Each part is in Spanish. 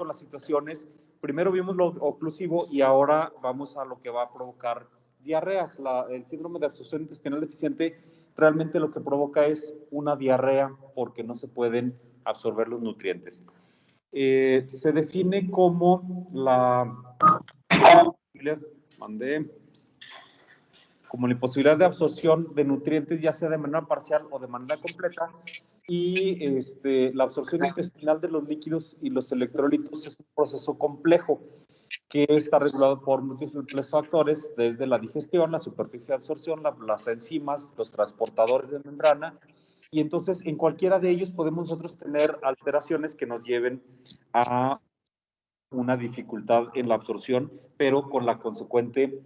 las situaciones, primero vimos lo oclusivo y ahora vamos a lo que va a provocar diarreas. El síndrome de absorción intestinal deficiente realmente lo que provoca es una diarrea porque no se pueden absorber los nutrientes. Se define como como la imposibilidad de absorción de nutrientes, ya sea de manera parcial o de manera completa, y la absorción intestinal de los líquidos y los electrolitos es un proceso complejo que está regulado por múltiples factores, desde la digestión, la superficie de absorción, las enzimas, los transportadores de membrana, y entonces en cualquiera de ellos podemos nosotros tener alteraciones que nos lleven a una dificultad en la absorción, pero con la consecuente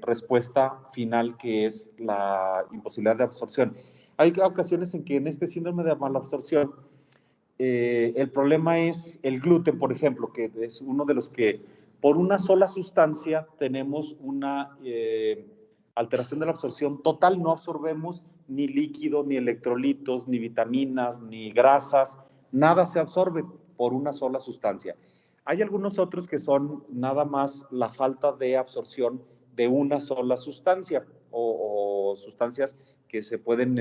respuesta final que es la imposibilidad de absorción. Hay ocasiones en que en este síndrome de malabsorción el problema es el gluten, por ejemplo, que es uno de los que por una sola sustancia tenemos una alteración de la absorción total, no absorbemos ni líquido, ni electrolitos, ni vitaminas, ni grasas, nada se absorbe por una sola sustancia. Hay algunos otros que son nada más la falta de absorción de una sola sustancia o sustancias que se pueden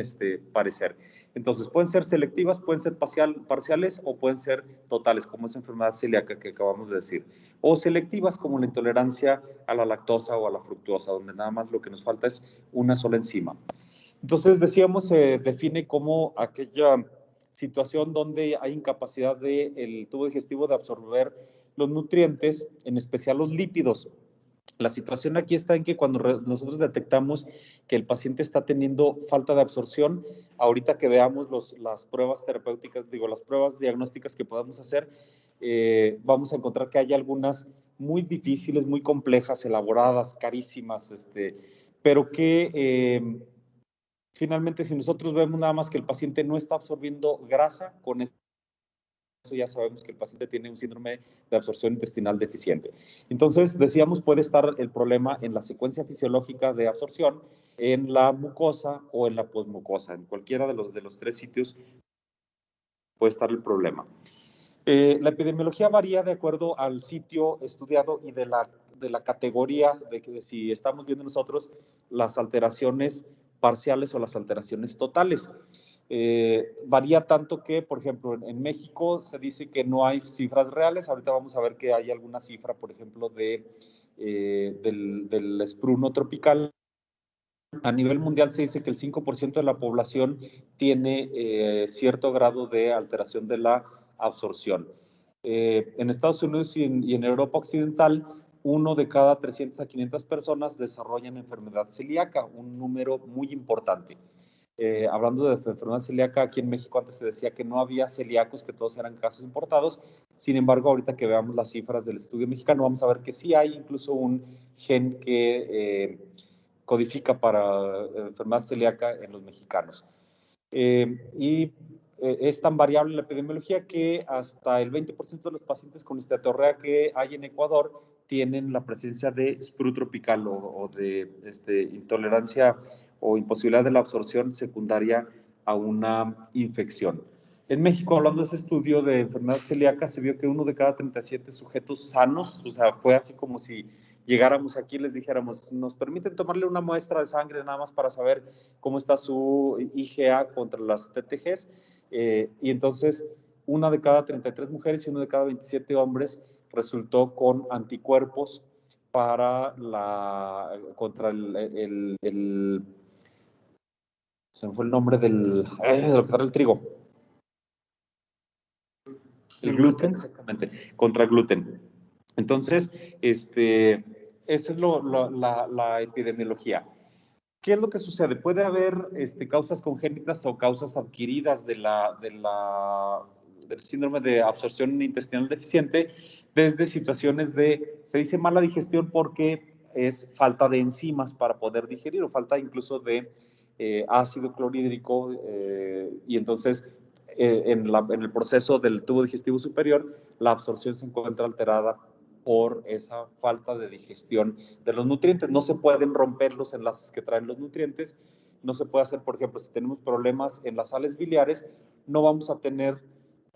parecer. Entonces, pueden ser selectivas, pueden ser parciales o pueden ser totales, como esa enfermedad celíaca que acabamos de decir. O selectivas, como la intolerancia a la lactosa o a la fructosa, donde nada más lo que nos falta es una sola enzima. Entonces, decíamos, se define como aquella situación donde hay incapacidad del tubo digestivo de absorber los nutrientes, en especial los lípidos. La situación aquí está en que cuando nosotros detectamos que el paciente está teniendo falta de absorción, ahorita que veamos las pruebas terapéuticas, las pruebas diagnósticas que podamos hacer, vamos a encontrar que hay algunas muy difíciles, muy complejas, elaboradas, carísimas, pero que finalmente si nosotros vemos nada más que el paciente no está absorbiendo grasa, con eso ya sabemos que el paciente tiene un síndrome de absorción intestinal deficiente. Entonces, decíamos, puede estar el problema en la secuencia fisiológica de absorción, en la mucosa o en la posmucosa. En cualquiera de los tres sitios puede estar el problema. La epidemiología varía de acuerdo al sitio estudiado y de la categoría de que si estamos viendo nosotros las alteraciones parciales o las alteraciones totales. Varía tanto que, por ejemplo, en México se dice que no hay cifras reales. Ahorita vamos a ver que hay alguna cifra, por ejemplo, del espruno tropical. A nivel mundial se dice que el 5% de la población tiene cierto grado de alteración de la absorción. En Estados Unidos y en Europa Occidental, 1 de cada 300 a 500 personas desarrollan enfermedad celíaca, un número muy importante. Hablando de enfermedad celíaca, aquí en México antes se decía que no había celíacos, que todos eran casos importados. Sin embargo, ahorita que veamos las cifras del estudio mexicano, vamos a ver que sí hay incluso un gen que codifica para enfermedad celíaca en los mexicanos. Es tan variable la epidemiología que hasta el 20% de los pacientes con esteatorrea que hay en Ecuador tienen la presencia de sprue tropical o de intolerancia o imposibilidad de la absorción secundaria a una infección. En México, hablando de ese estudio de enfermedad celíaca, se vio que 1 de cada 37 sujetos sanos, o sea, fue así como si llegáramos aquí y les dijéramos, nos permiten tomarle una muestra de sangre nada más para saber cómo está su IgA contra las TTGs, y entonces 1 de cada 33 mujeres y 1 de cada 27 hombres resultó con anticuerpos contra se me fue el nombre de lo que era el trigo. El gluten, exactamente, contra el gluten. Entonces, esa es la epidemiología. ¿Qué es lo que sucede? Puede haber causas congénitas o causas adquiridas del síndrome de absorción intestinal deficiente, desde situaciones se dice mala digestión porque es falta de enzimas para poder digerir o falta incluso de ácido clorhídrico, y entonces en el proceso del tubo digestivo superior la absorción se encuentra alterada por esa falta de digestión de los nutrientes. No se pueden romper los enlaces que traen los nutrientes. No se puede hacer, por ejemplo, si tenemos problemas en las sales biliares, no vamos a tener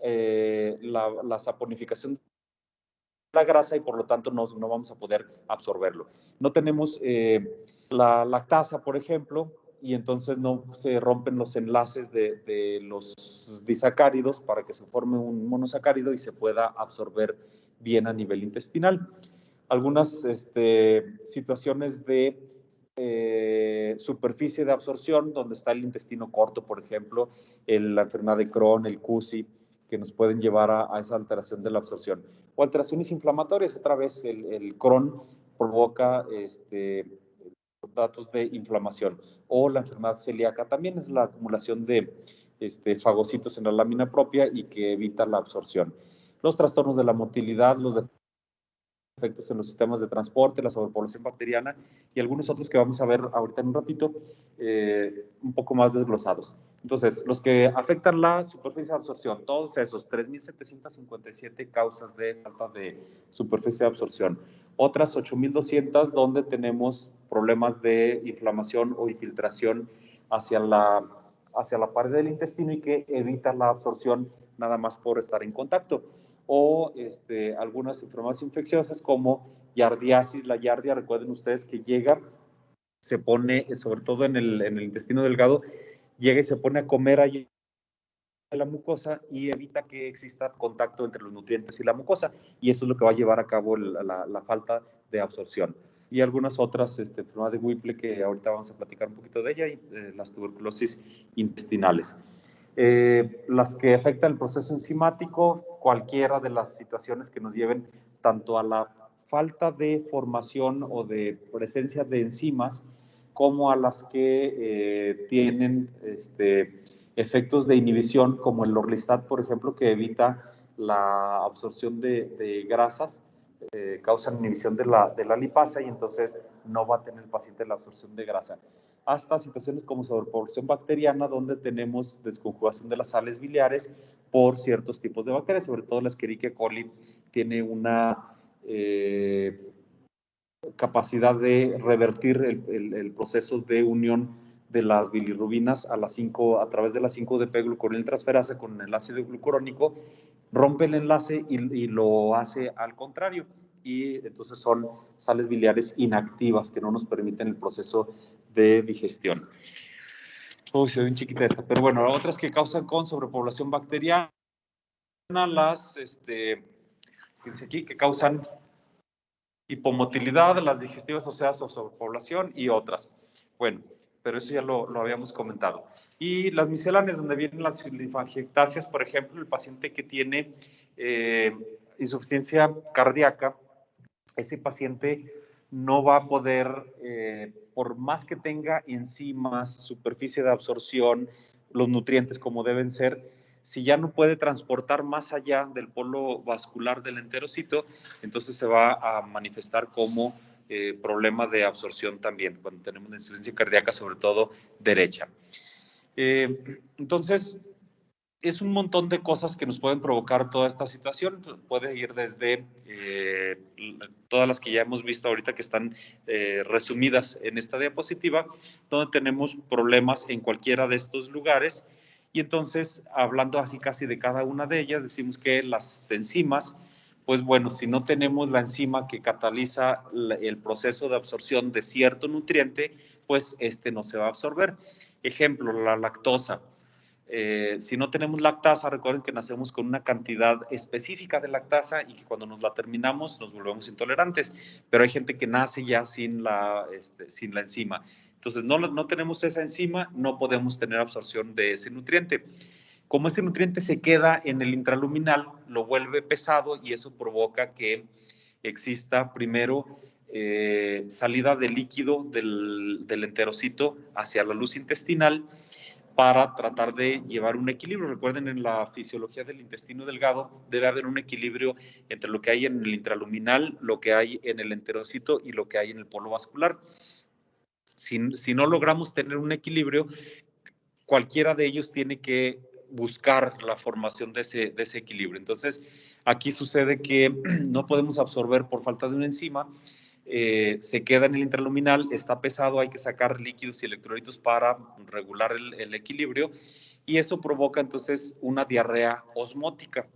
la saponificación la grasa y por lo tanto no vamos a poder absorberlo. No tenemos la lactasa, por ejemplo, y entonces no se rompen los enlaces de los disacáridos para que se forme un monosacárido y se pueda absorber bien a nivel intestinal. Algunas situaciones de superficie de absorción, donde está el intestino corto, por ejemplo, la enfermedad de Crohn, el CUSI, que nos pueden llevar a esa alteración de la absorción. O alteraciones inflamatorias, otra vez el Crohn provoca datos de inflamación. O la enfermedad celíaca también es la acumulación de fagocitos en la lámina propia y que evita la absorción. Los trastornos de la motilidad, los efectos en los sistemas de transporte, la sobrepoblación bacteriana y algunos otros que vamos a ver ahorita en un ratito, un poco más desglosados. Entonces, los que afectan la superficie de absorción, todos esos 3.757 causas de falta de superficie de absorción. Otras 8.200 donde tenemos problemas de inflamación o infiltración hacia la pared del intestino y que evita la absorción nada más por estar en contacto. O algunas enfermedades infecciosas como yardiasis. La yardia, recuerden ustedes que llega, se pone, sobre todo en el intestino delgado, llega y se pone a comer ahí en la mucosa y evita que exista contacto entre los nutrientes y la mucosa, y eso es lo que va a llevar a cabo la falta de absorción. Y algunas otras enfermedades de Whipple que ahorita vamos a platicar un poquito de ella, y las tuberculosis intestinales. Las que afectan el proceso enzimático, cualquiera de las situaciones que nos lleven tanto a la falta de formación o de presencia de enzimas, como a las que tienen efectos de inhibición, como el Orlistat, por ejemplo, que evita la absorción de grasas, causan inhibición de la lipasa y entonces no va a tener el paciente la absorción de grasa. Hasta situaciones como sobrepoblación bacteriana, donde tenemos desconjugación de las sales biliares por ciertos tipos de bacterias, sobre todo la Escherichia coli tiene una capacidad de revertir el proceso de unión de las bilirrubinas a través de la 5-DP glucoroniltransferasa con el ácido glucurónico, rompe el enlace y lo hace al contrario. Y entonces son sales biliares inactivas que no nos permiten el proceso de digestión. Uy, se ve bien chiquita esta, pero bueno, otras que causan con sobrepoblación bacteriana, las, fíjense aquí, que causan hipomotilidad, las digestivas asociadas a sobrepoblación y otras. Bueno, pero eso ya lo habíamos comentado. Y las misceláneas, donde vienen las linfangiectasias, por ejemplo, el paciente que tiene insuficiencia cardíaca, ese paciente no va a poder, por más que tenga enzimas, superficie de absorción, los nutrientes como deben ser, si ya no puede transportar más allá del polo vascular del enterocito, entonces se va a manifestar como problema de absorción también, cuando tenemos una insuficiencia cardíaca, sobre todo derecha. Entonces, es un montón de cosas que nos pueden provocar toda esta situación. Puede ir desde todas las que ya hemos visto ahorita que están resumidas en esta diapositiva, donde tenemos problemas en cualquiera de estos lugares. Y entonces, hablando así casi de cada una de ellas, decimos que las enzimas, pues bueno, si no tenemos la enzima que cataliza el proceso de absorción de cierto nutriente, pues no se va a absorber. Ejemplo, la lactosa. Si no tenemos lactasa, recuerden que nacemos con una cantidad específica de lactasa y que cuando nos la terminamos nos volvemos intolerantes, pero hay gente que nace ya sin la enzima. Entonces, no tenemos esa enzima, no podemos tener absorción de ese nutriente. Como ese nutriente se queda en el intraluminal, lo vuelve pesado y eso provoca que exista primero salida de líquido del enterocito hacia la luz intestinal, para tratar de llevar un equilibrio. Recuerden, en la fisiología del intestino delgado debe haber un equilibrio entre lo que hay en el intraluminal, lo que hay en el enterocito y lo que hay en el polo vascular. Si no logramos tener un equilibrio, cualquiera de ellos tiene que buscar la formación de ese equilibrio. Entonces, aquí sucede que no podemos absorber por falta de una enzima, se queda en el intraluminal, está pesado, hay que sacar líquidos y electrolitos para regular el equilibrio y eso provoca entonces una diarrea osmótica.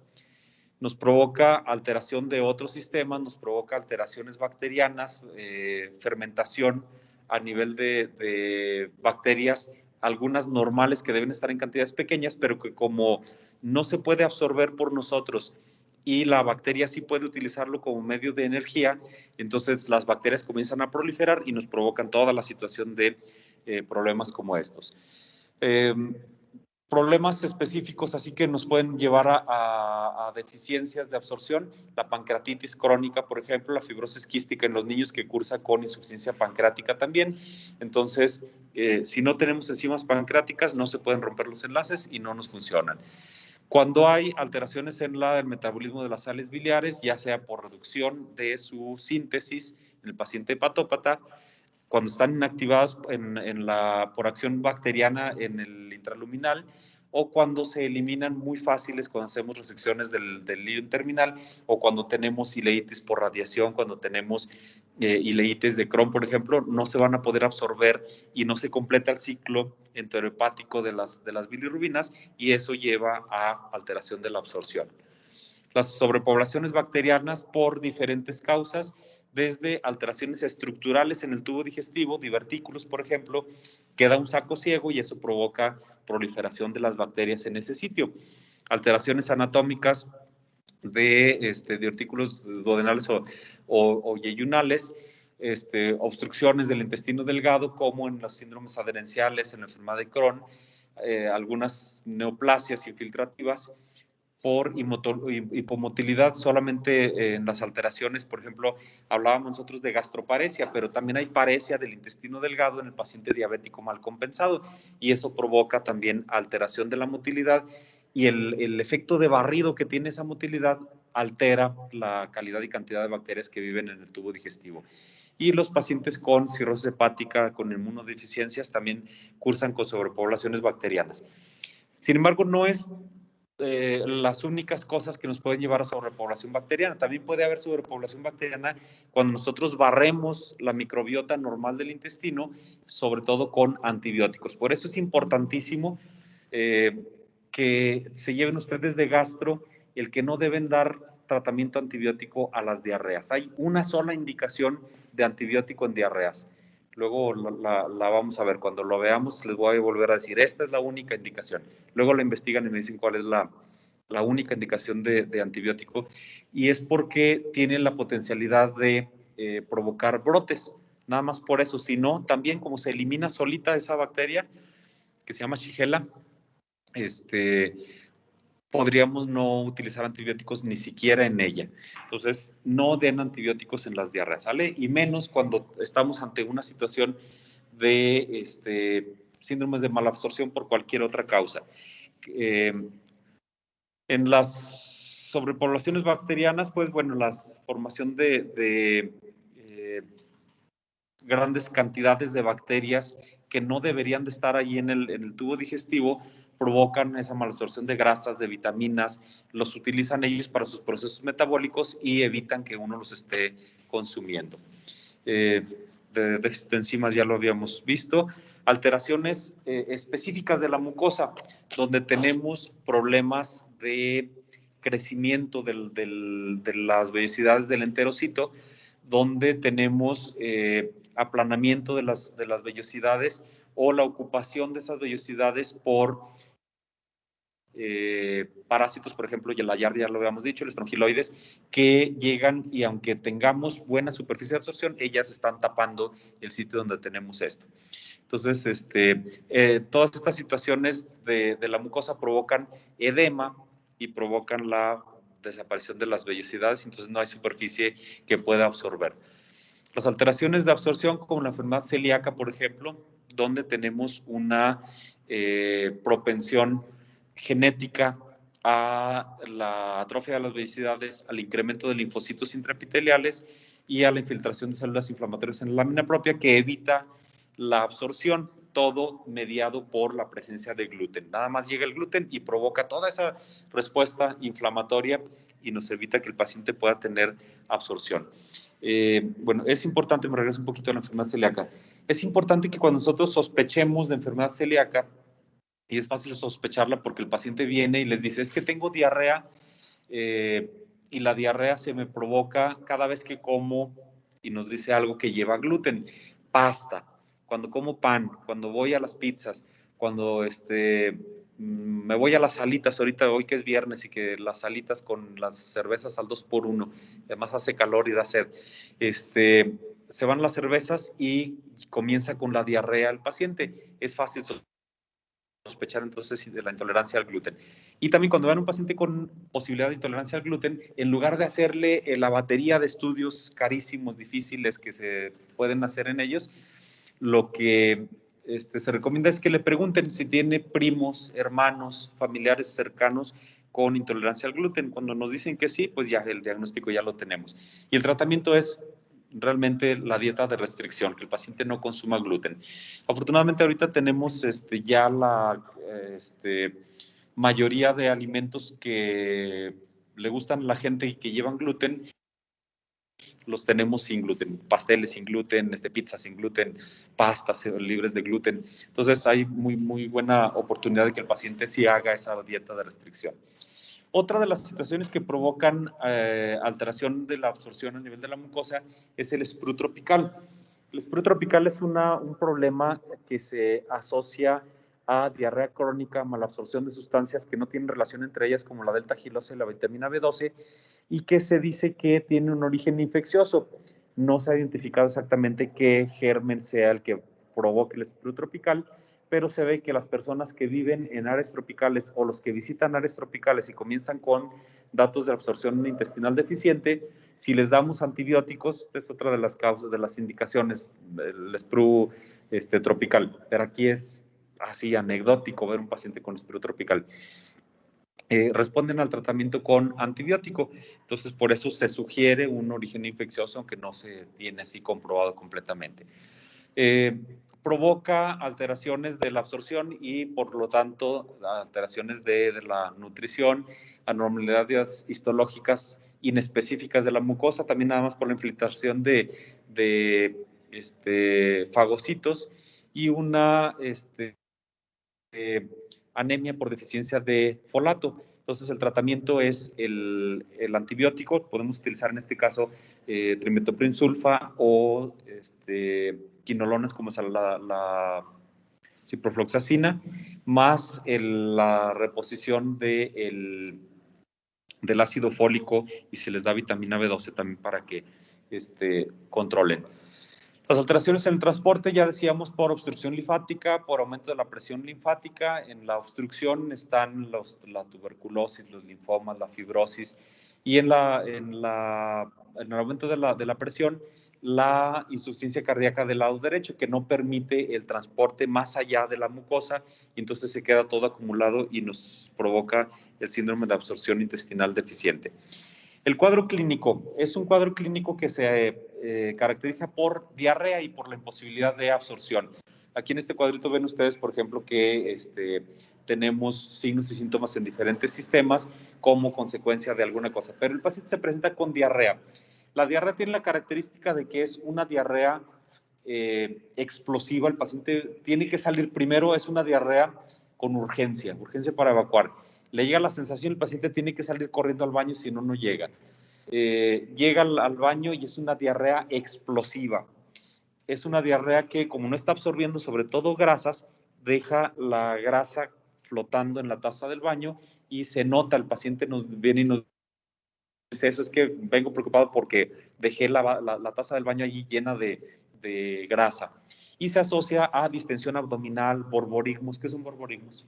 nos provoca alteración de otros sistemas, nos provoca alteraciones bacterianas, fermentación a nivel de bacterias, algunas normales que deben estar en cantidades pequeñas, pero que como no se puede absorber por nosotros y la bacteria sí puede utilizarlo como medio de energía, entonces las bacterias comienzan a proliferar y nos provocan toda la situación de problemas como estos. Problemas específicos así que nos pueden llevar a deficiencias de absorción, la pancreatitis crónica, por ejemplo, la fibrosis quística en los niños que cursa con insuficiencia pancreática también. Entonces, si no tenemos enzimas pancreáticas, no se pueden romper los enlaces y no nos funcionan. Cuando hay alteraciones en el metabolismo de las sales biliares, ya sea por reducción de su síntesis en el paciente hepatópata, cuando están inactivadas por acción bacteriana en el intraluminal, o cuando se eliminan muy fáciles cuando hacemos resecciones del hilo terminal, o cuando tenemos ileitis por radiación, cuando tenemos ileitis de Crohn, por ejemplo, no se van a poder absorber y no se completa el ciclo enterohepático de las bilirrubinas, y eso lleva a alteración de la absorción. Las sobrepoblaciones bacterianas por diferentes causas, desde alteraciones estructurales en el tubo digestivo, divertículos, por ejemplo, queda un saco ciego y eso provoca proliferación de las bacterias en ese sitio. Alteraciones anatómicas de divertículos duodenales o yeyunales, obstrucciones del intestino delgado, como en los síndromes adherenciales, en la enfermedad de Crohn, algunas neoplasias infiltrativas, por hipomotilidad solamente en las alteraciones. Por ejemplo, hablábamos nosotros de gastroparesia, pero también hay paresia del intestino delgado en el paciente diabético mal compensado, y eso provoca también alteración de la motilidad, y el efecto de barrido que tiene esa motilidad altera la calidad y cantidad de bacterias que viven en el tubo digestivo. Y los pacientes con cirrosis hepática, con inmunodeficiencias, también cursan con sobrepoblaciones bacterianas. Sin embargo, no es las únicas cosas que nos pueden llevar a sobrepoblación bacteriana. También puede haber sobrepoblación bacteriana cuando nosotros barremos la microbiota normal del intestino, sobre todo con antibióticos. Por eso es importantísimo que se lleven ustedes de gastro el que no deben dar tratamiento antibiótico a las diarreas. Hay una sola indicación de antibiótico en diarreas. Luego la vamos a ver. Cuando lo veamos, les voy a volver a decir, esta es la única indicación. Luego la investigan y me dicen cuál es la única indicación de antibiótico. Y es porque tiene la potencialidad de provocar brotes. Nada más por eso. Si no, también como se elimina solita esa bacteria, que se llama Shigella, podríamos no utilizar antibióticos ni siquiera en ella. Entonces, no den antibióticos en las diarreas, ¿sale? Y menos cuando estamos ante una situación de síndromes de malabsorción por cualquier otra causa. En las sobrepoblaciones bacterianas, pues bueno, la formación de grandes cantidades de bacterias que no deberían de estar ahí en el tubo digestivo provocan esa malabsorción de grasas, de vitaminas, los utilizan ellos para sus procesos metabólicos y evitan que uno los esté consumiendo. De déficit de enzimas ya lo habíamos visto. Alteraciones específicas de la mucosa, donde tenemos problemas de crecimiento de las vellosidades del enterocito, donde tenemos aplanamiento de las vellosidades o la ocupación de esas vellosidades por parásitos, por ejemplo, y la yardia, ya lo habíamos dicho, los estrongiloides, que llegan y aunque tengamos buena superficie de absorción, ellas están tapando el sitio donde tenemos esto. Entonces, todas estas situaciones de la mucosa provocan edema y provocan la desaparición de las vellosidades, entonces no hay superficie que pueda absorber. Las alteraciones de absorción, como la enfermedad celíaca, por ejemplo, donde tenemos una propensión genética a la atrofia de las vellosidades, al incremento de linfocitos intraepiteliales y a la infiltración de células inflamatorias en la lámina propia, que evita la absorción, todo mediado por la presencia de gluten. Nada más llega el gluten y provoca toda esa respuesta inflamatoria y nos evita que el paciente pueda tener absorción. Bueno, es importante, me regreso un poquito a la enfermedad celíaca, es importante que cuando nosotros sospechemos de enfermedad celíaca, y es fácil sospecharla porque el paciente viene y les dice, es que tengo diarrea y la diarrea se me provoca cada vez que como y nos dice algo que lleva gluten. Pasta, cuando como pan, cuando voy a las pizzas, cuando me voy a las salitas, ahorita hoy que es viernes y que las salitas con las cervezas al 2x1, además hace calor y da sed, se van las cervezas y comienza con la diarrea el paciente. Es fácil sospechar entonces de la intolerancia al gluten. Y también cuando vean un paciente con posibilidad de intolerancia al gluten, en lugar de hacerle la batería de estudios carísimos, difíciles que se pueden hacer en ellos, lo que se recomienda es que le pregunten si tiene primos, hermanos, familiares cercanos con intolerancia al gluten. Cuando nos dicen que sí, pues ya el diagnóstico ya lo tenemos. Y el tratamiento es realmente la dieta de restricción, que el paciente no consuma gluten. Afortunadamente ahorita tenemos ya la mayoría de alimentos que le gustan a la gente y que llevan gluten, los tenemos sin gluten, pasteles sin gluten, pizzas sin gluten, pastas libres de gluten. Entonces hay muy buena oportunidad de que el paciente sí haga esa dieta de restricción. Otra de las situaciones que provocan alteración de la absorción a nivel de la mucosa es el sprue tropical. El sprue tropical es un problema que se asocia a diarrea crónica, malabsorción de sustancias que no tienen relación entre ellas, como la delta-gilosa y la vitamina B12, y que se dice que tiene un origen infeccioso. No se ha identificado exactamente qué germen sea el que provoque el sprue tropical, pero se ve que las personas que viven en áreas tropicales o los que visitan áreas tropicales y comienzan con datos de absorción intestinal deficiente, si les damos antibióticos, es otra de las causas, de las indicaciones del sprue tropical. Pero aquí es así anecdótico ver un paciente con sprue tropical. Responden al tratamiento con antibiótico. Entonces, por eso se sugiere un origen infeccioso, aunque no se tiene así comprobado completamente. Provoca alteraciones de la absorción y, por lo tanto, alteraciones de la nutrición, anormalidades histológicas inespecíficas de la mucosa, también nada más por la infiltración de fagocitos y una anemia por deficiencia de folato. Entonces, el tratamiento es el antibiótico. Podemos utilizar en este caso trimethoprim sulfa o quinolonas como es la ciprofloxacina, más la reposición del ácido fólico, y se les da vitamina B12 también para que controlen. Las alteraciones en el transporte, ya decíamos, por obstrucción linfática, por aumento de la presión linfática. En la obstrucción están la tuberculosis, los linfomas, la fibrosis, y en el aumento de la presión, la insuficiencia cardíaca del lado derecho, que no permite el transporte más allá de la mucosa, y entonces se queda todo acumulado y nos provoca el síndrome de absorción intestinal deficiente. El cuadro clínico es un cuadro clínico que se caracteriza por diarrea y por la imposibilidad de absorción. Aquí en este cuadrito ven ustedes, por ejemplo, que tenemos signos y síntomas en diferentes sistemas como consecuencia de alguna cosa, pero el paciente se presenta con diarrea. La diarrea tiene la característica de que es una diarrea explosiva. El paciente tiene que salir primero, es una diarrea con urgencia para evacuar. Le llega la sensación, el paciente tiene que salir corriendo al baño, si no, no llega. Llega al baño y es una diarrea explosiva. Es una diarrea que, como no está absorbiendo sobre todo grasas, deja la grasa flotando en la taza del baño y se nota, el paciente nos viene y nos dice, eso es que vengo preocupado porque dejé la taza del baño allí llena de grasa. Y se asocia a distensión abdominal, borborigmos. ¿Qué son borborigmos?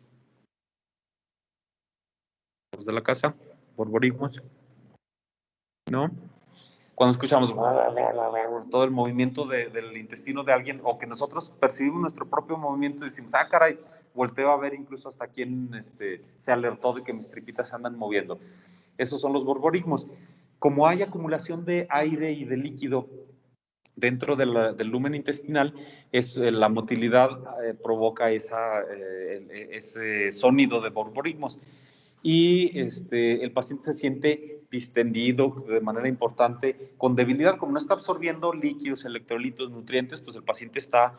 Los de la casa, borborigmos, ¿no? Cuando escuchamos todo el movimiento del intestino de alguien, o que nosotros percibimos nuestro propio movimiento y decimos, ah, caray, volteo a ver incluso hasta quien se alertó de que mis tripitas se andan moviendo. Esos son los borborigmos. Como hay acumulación de aire y de líquido dentro del lumen intestinal, la motilidad provoca ese sonido de borborigmos. Y el paciente se siente distendido de manera importante, con debilidad, como no está absorbiendo líquidos, electrolitos, nutrientes, pues el paciente está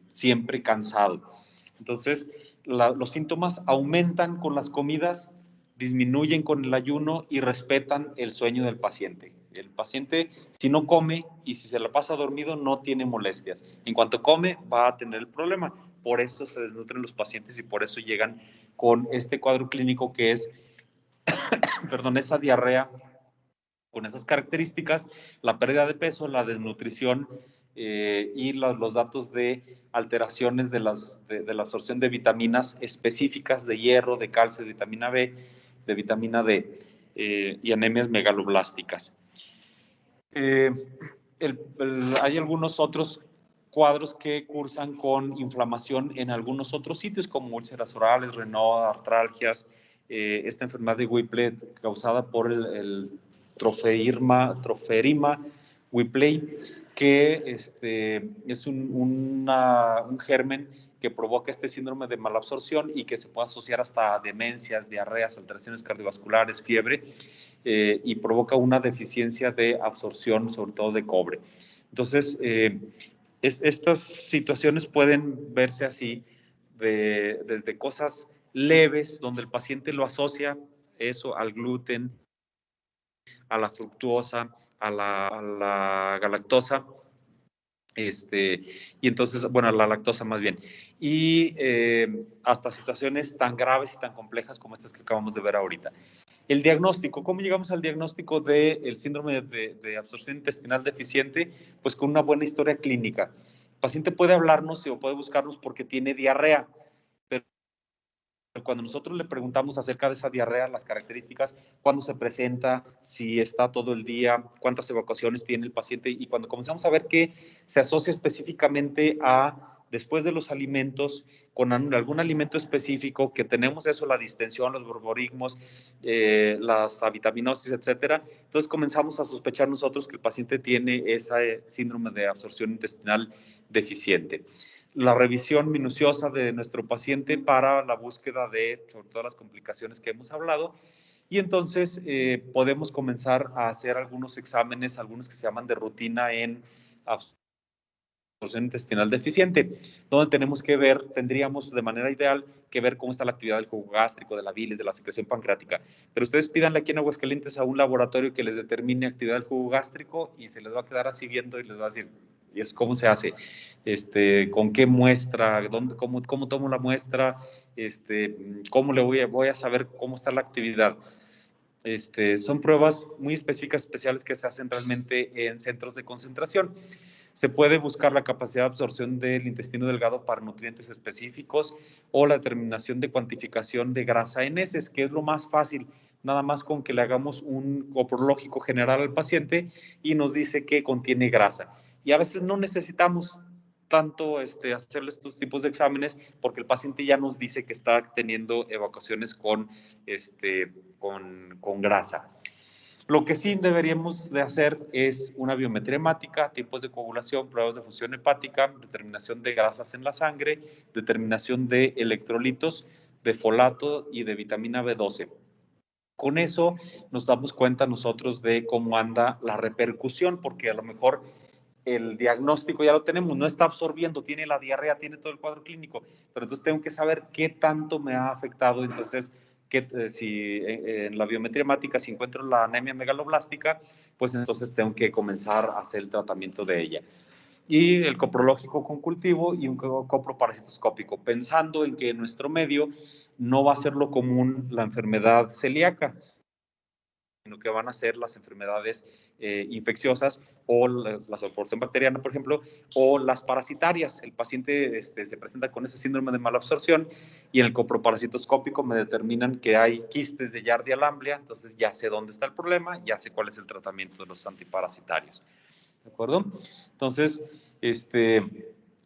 siempre cansado. Entonces, los síntomas aumentan con las comidas disminuyen con el ayuno y respetan el sueño del paciente. El paciente, si no come y si se la pasa dormido, no tiene molestias. En cuanto come, va a tener el problema. Por eso se desnutren los pacientes y por eso llegan con este cuadro clínico que es, perdón, esa diarrea con esas características, la pérdida de peso, la desnutrición y los datos de alteraciones de la absorción de vitaminas específicas de hierro, de calcio, de vitamina B, de vitamina D y anemias megaloblásticas. Hay algunos otros cuadros que cursan con inflamación en algunos otros sitios, como úlceras orales, Raynaud, artralgias, esta enfermedad de Whipple causada por el troferima Whipple, que es un germen que provoca este síndrome de malabsorción y que se puede asociar hasta a demencias, diarreas, alteraciones cardiovasculares, fiebre, y provoca una deficiencia de absorción, sobre todo de cobre. Entonces, estas situaciones pueden verse así, desde cosas leves, donde el paciente lo asocia eso al gluten, a la fructuosa, a la galactosa, y entonces, bueno, a la lactosa más bien, y hasta situaciones tan graves y tan complejas como estas que acabamos de ver ahorita. El diagnóstico, ¿cómo llegamos al diagnóstico del síndrome de absorción intestinal deficiente? Pues con una buena historia clínica. El paciente puede hablarnos o puede buscarnos porque tiene diarrea, pero cuando nosotros le preguntamos acerca de esa diarrea, las características, cuándo se presenta, si está todo el día, cuántas evacuaciones tiene el paciente, y cuando comenzamos a ver que se asocia específicamente a después de los alimentos, con algún alimento específico, que tenemos eso, la distensión, los borborigmos, las avitaminosis, etcétera, entonces comenzamos a sospechar nosotros que el paciente tiene ese síndrome de absorción intestinal deficiente. La revisión minuciosa de nuestro paciente para la búsqueda de, sobre todo, las complicaciones que hemos hablado. Y entonces podemos comenzar a hacer algunos exámenes, algunos que se llaman de rutina en absorción intestinal deficiente, donde tenemos que ver, tendríamos de manera ideal que ver cómo está la actividad del jugo gástrico, de la bilis, de la secreción pancreática. Pero ustedes pídanle aquí en Aguascalientes a un laboratorio que les determine actividad del jugo gástrico y se les va a quedar así viendo y les va a decir, ¿y es cómo se hace? ¿Con qué muestra? ¿Cómo tomo la muestra? ¿Cómo le voy a saber cómo está la actividad? Son pruebas muy específicas, especiales, que se hacen realmente en centros de concentración. Se puede buscar la capacidad de absorción del intestino delgado para nutrientes específicos o la determinación de cuantificación de grasa en heces, que es lo más fácil, nada más con que le hagamos un coprológico general al paciente y nos dice que contiene grasa. Y a veces no necesitamos tanto hacerle estos tipos de exámenes porque el paciente ya nos dice que está teniendo evacuaciones con grasa. Lo que sí deberíamos de hacer es una biometría hemática, tiempos de coagulación, pruebas de función hepática, determinación de grasas en la sangre, determinación de electrolitos, de folato y de vitamina B12. Con eso nos damos cuenta nosotros de cómo anda la repercusión, porque a lo mejor el diagnóstico ya lo tenemos, no está absorbiendo, tiene la diarrea, tiene todo el cuadro clínico, pero entonces tengo que saber qué tanto me ha afectado. Entonces, si en la biometría hemática, si encuentro la anemia megaloblástica, pues entonces tengo que comenzar a hacer el tratamiento de ella. Y el coprológico con cultivo y un coproparasitoscópico, pensando en que en nuestro medio no va a ser lo común la enfermedad celíaca, sino que van a ser las enfermedades infecciosas o la porción bacteriana, por ejemplo, o las parasitarias. El paciente se presenta con ese síndrome de malabsorción y en el coproparasitoscópico me determinan que hay quistes de Yardia lamblia, entonces ya sé dónde está el problema, ya sé cuál es el tratamiento de los antiparasitarios. ¿De acuerdo? Entonces,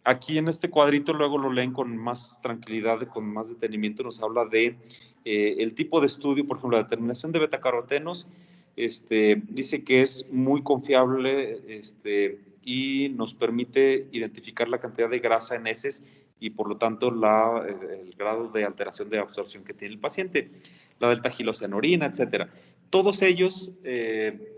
aquí en este cuadrito, luego lo leen con más tranquilidad, con más detenimiento, nos habla de el tipo de estudio, por ejemplo, la determinación de betacarotenos, dice que es muy confiable y nos permite identificar la cantidad de grasa en heces y por lo tanto el grado de alteración de absorción que tiene el paciente, la delta-gilosa en orina, etcétera. Todos ellos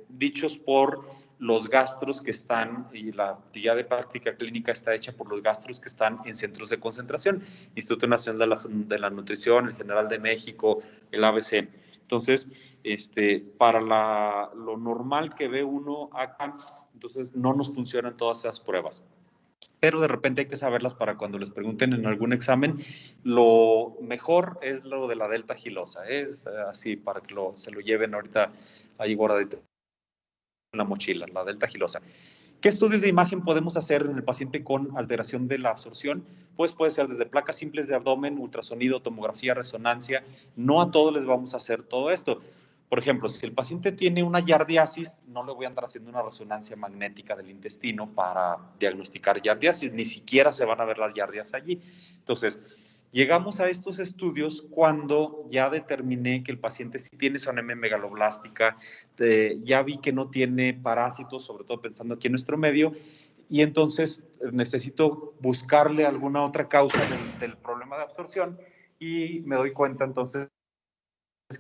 dichos por los gastros que están, y la guía de práctica clínica está hecha por los gastros que están en centros de concentración, Instituto Nacional de la Nutrición, el General de México, el ABC. Entonces, para lo normal que ve uno acá, entonces no nos funcionan todas esas pruebas. Pero de repente hay que saberlas para cuando les pregunten en algún examen. Lo mejor es lo de la delta gilosa. Es así para que se lo lleven ahorita ahí guardadito en la mochila, la delta gilosa. ¿Qué estudios de imagen podemos hacer en el paciente con alteración de la absorción? Pues puede ser desde placas simples de abdomen, ultrasonido, tomografía, resonancia. No a todos les vamos a hacer todo esto. Por ejemplo, si el paciente tiene una yardiasis, no le voy a andar haciendo una resonancia magnética del intestino para diagnosticar yardiasis, ni siquiera se van a ver las yardias allí. Entonces, llegamos a estos estudios cuando ya determiné que el paciente sí tiene su anemia megaloblástica, ya vi que no tiene parásitos, sobre todo pensando aquí en nuestro medio, y entonces necesito buscarle alguna otra causa del problema de absorción y me doy cuenta entonces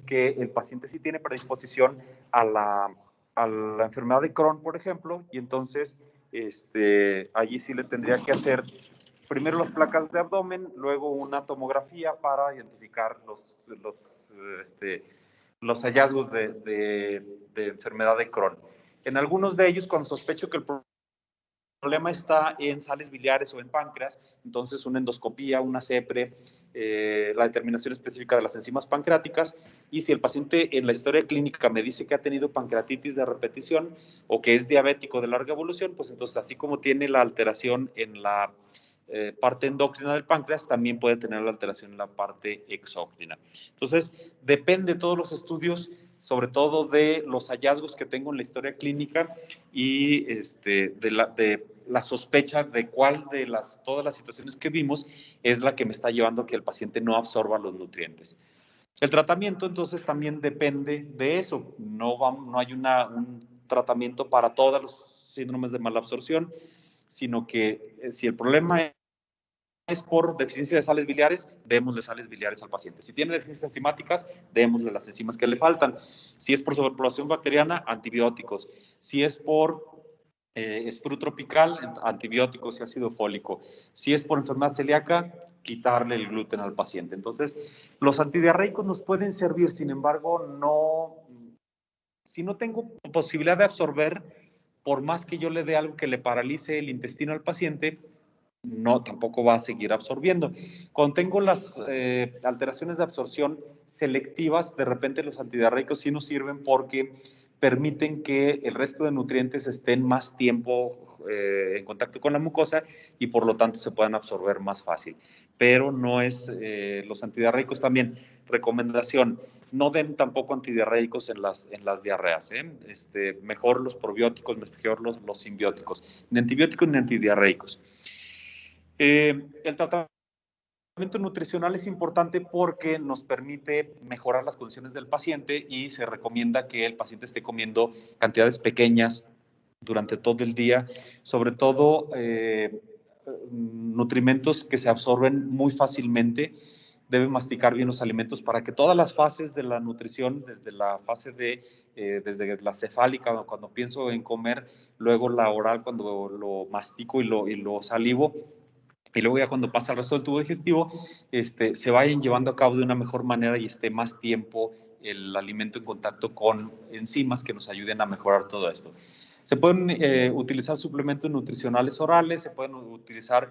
que el paciente sí tiene predisposición a la enfermedad de Crohn, por ejemplo, y entonces allí sí le tendría que hacer primero las placas de abdomen, luego una tomografía para identificar los hallazgos de enfermedad de Crohn. En algunos de ellos, cuando sospecho que el problema está en sales biliares o en páncreas, entonces una endoscopía, una CEPRE, la determinación específica de las enzimas pancreáticas, y si el paciente en la historia clínica me dice que ha tenido pancreatitis de repetición o que es diabético de larga evolución, pues entonces así como tiene la alteración en la parte endocrina del páncreas, también puede tener la alteración en la parte exócrina. Entonces, depende de todos los estudios, sobre todo de los hallazgos que tengo en la historia clínica y de la sospecha de cuál de todas las situaciones que vimos es la que me está llevando a que el paciente no absorba los nutrientes. El tratamiento entonces también depende de eso. No hay un tratamiento para todos los síndromes de malabsorción, sino que si el problema es por deficiencia de sales biliares, démosle sales biliares al paciente. Si tiene deficiencias enzimáticas, démosle las enzimas que le faltan. Si es por sobrepoblación bacteriana, antibióticos. Si es por sprue tropical, antibióticos y ácido fólico. Si es por enfermedad celíaca, quitarle el gluten al paciente. Entonces, los antidiarreicos nos pueden servir, sin embargo, si no tengo posibilidad de absorber, por más que yo le dé algo que le paralice el intestino al paciente, no, tampoco va a seguir absorbiendo. Cuando tengo las alteraciones de absorción selectivas, de repente los antidiarreicos sí nos sirven porque permiten que el resto de nutrientes estén más tiempo en contacto con la mucosa y por lo tanto se puedan absorber más fácil. Pero no es, los antidiarreicos también, recomendación, no den tampoco antidiarreicos en las diarreas. Mejor los probióticos, mejor los simbióticos, ni antibióticos ni antidiarreicos. El tratamiento nutricional es importante porque nos permite mejorar las condiciones del paciente y se recomienda que el paciente esté comiendo cantidades pequeñas durante todo el día, sobre todo nutrimentos que se absorben muy fácilmente. Debe masticar bien los alimentos para que todas las fases de la nutrición, desde la fase desde la cefálica, cuando pienso en comer, luego la oral, cuando lo mastico y lo salivo, y luego ya cuando pasa el resto del tubo digestivo, se vayan llevando a cabo de una mejor manera y esté más tiempo el alimento en contacto con enzimas que nos ayuden a mejorar todo esto. Se pueden utilizar suplementos nutricionales orales, se pueden utilizar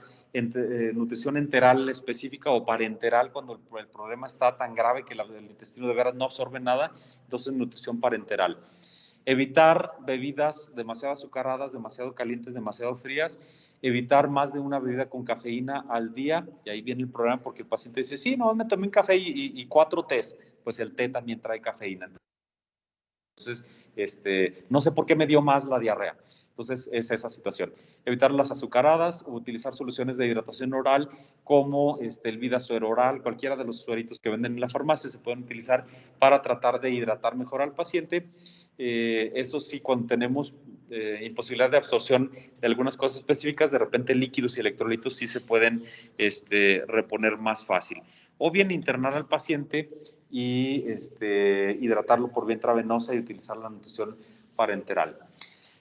nutrición enteral específica o parenteral cuando el problema está tan grave que el intestino de veras no absorbe nada, entonces nutrición parenteral. Evitar bebidas demasiado azucaradas, demasiado calientes, demasiado frías. Evitar más de una bebida con cafeína al día. Y ahí viene el problema porque el paciente dice, sí, no, me tomé un café y 4 tés. Pues el té también trae cafeína. Entonces, no sé por qué me dio más la diarrea. Entonces, es esa situación. Evitar las azucaradas, utilizar soluciones de hidratación oral como el Vidasuero oral, cualquiera de los sueritos que venden en la farmacia se pueden utilizar para tratar de hidratar mejor al paciente. Eso sí, cuando tenemos imposibilidad de absorción de algunas cosas específicas, de repente líquidos y electrolitos sí se pueden reponer más fácil. O bien internar al paciente y hidratarlo por vía intravenosa y utilizar la nutrición parenteral.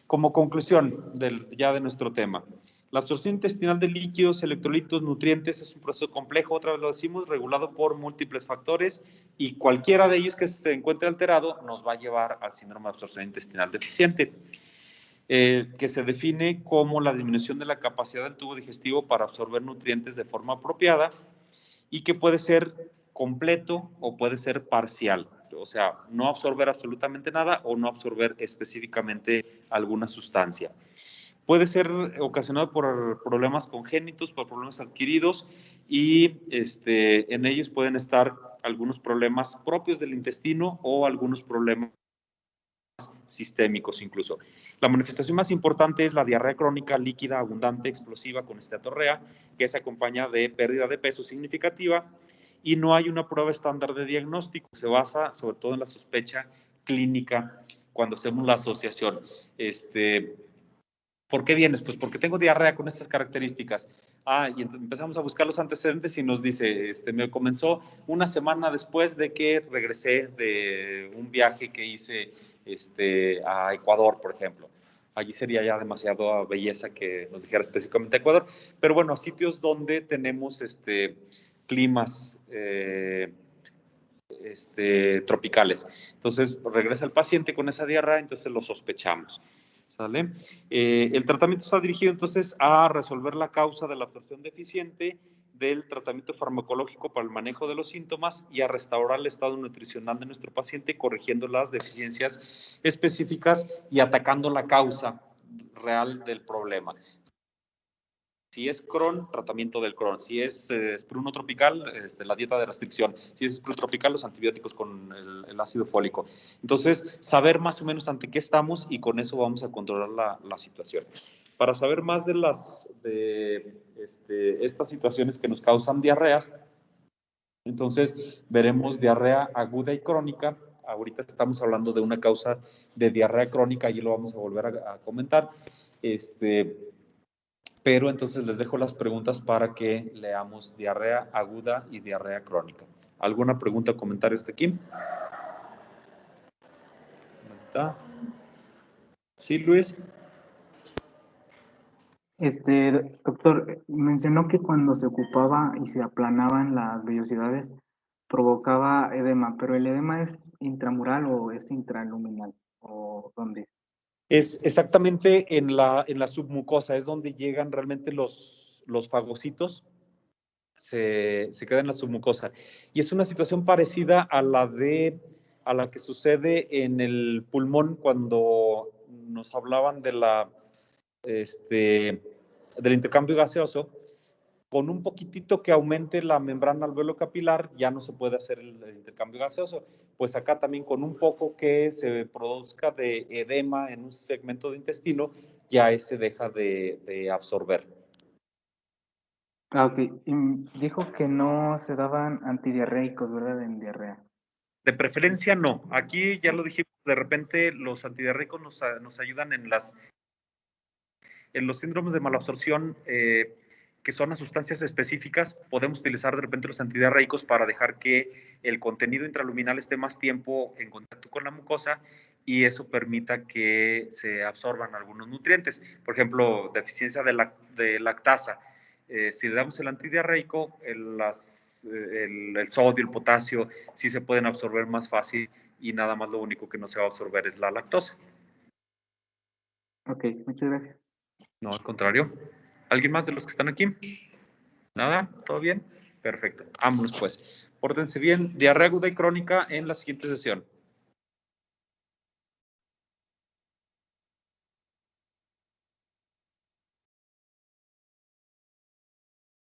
Como conclusión ya de nuestro tema, la absorción intestinal de líquidos, electrolitos, nutrientes es un proceso complejo, otra vez lo decimos, regulado por múltiples factores y cualquiera de ellos que se encuentre alterado nos va a llevar al síndrome de absorción intestinal deficiente, que se define como la disminución de la capacidad del tubo digestivo para absorber nutrientes de forma apropiada y que puede ser completo o puede ser parcial. O sea, no absorber absolutamente nada o no absorber específicamente alguna sustancia. Puede ser ocasionado por problemas congénitos, por problemas adquiridos y en ellos pueden estar algunos problemas propios del intestino o algunos problemas sistémicos incluso. La manifestación más importante es la diarrea crónica líquida, abundante, explosiva con esteatorrea, que se acompaña de pérdida de peso significativa y no hay una prueba estándar de diagnóstico. Se basa sobre todo en la sospecha clínica cuando hacemos la asociación. ¿Por qué vienes? Pues porque tengo diarrea con estas características. Y empezamos a buscar los antecedentes y nos dice, me comenzó una semana después de que regresé de un viaje que hice a Ecuador, por ejemplo. Allí sería ya demasiado belleza que nos dijera específicamente Ecuador. Pero bueno, sitios donde tenemos climas tropicales. Entonces, regresa el paciente con esa diarrea, entonces lo sospechamos. ¿Sale? El tratamiento está dirigido entonces a resolver la causa de la absorción deficiente del tratamiento farmacológico para el manejo de los síntomas y a restaurar el estado nutricional de nuestro paciente, corrigiendo las deficiencias específicas y atacando la causa real del problema. Si es Crohn, tratamiento del Crohn. Si es espruno tropical, la dieta de restricción. Si es espruno tropical, los antibióticos con el ácido fólico. Entonces, saber más o menos ante qué estamos y con eso vamos a controlar la situación. Para saber más de estas situaciones que nos causan diarreas, entonces veremos diarrea aguda y crónica. Ahorita estamos hablando de una causa de diarrea crónica, y lo vamos a volver a comentar. Pero entonces les dejo las preguntas para que leamos diarrea aguda y diarrea crónica. ¿Alguna pregunta o comentario hasta aquí? ¿Sí, Luis? Doctor, mencionó que cuando se ocupaba y se aplanaban las vellosidades provocaba edema, pero ¿el edema es intramural o es intraluminal? ¿O dónde? Es exactamente en la submucosa, es donde llegan realmente los fagocitos, se queda en la submucosa. Y es una situación parecida a la que sucede en el pulmón cuando nos hablaban del intercambio gaseoso. Con un poquitito que aumente la membrana alveolo-capilar, ya no se puede hacer el intercambio gaseoso. Pues acá también con un poco que se produzca de edema en un segmento de intestino, ya ese deja de absorber. Ok. Y dijo que no se daban antidiarreicos, ¿verdad? En diarrea. De preferencia no. Aquí ya lo dijimos, de repente los antidiarreicos nos ayudan en los síndromes de malabsorción, que son las sustancias específicas. Podemos utilizar de repente los antidiarreicos para dejar que el contenido intraluminal esté más tiempo en contacto con la mucosa y eso permita que se absorban algunos nutrientes. Por ejemplo, deficiencia de lactasa. Si le damos el antidiarreico, el sodio, el potasio, sí se pueden absorber más fácil y nada más lo único que no se va a absorber es la lactosa. Ok, muchas gracias. No, al contrario. ¿Alguien más de los que están aquí? ¿Nada? ¿Todo bien? Perfecto. Vámonos pues. Pórtense bien. Diarrea aguda y crónica en la siguiente sesión.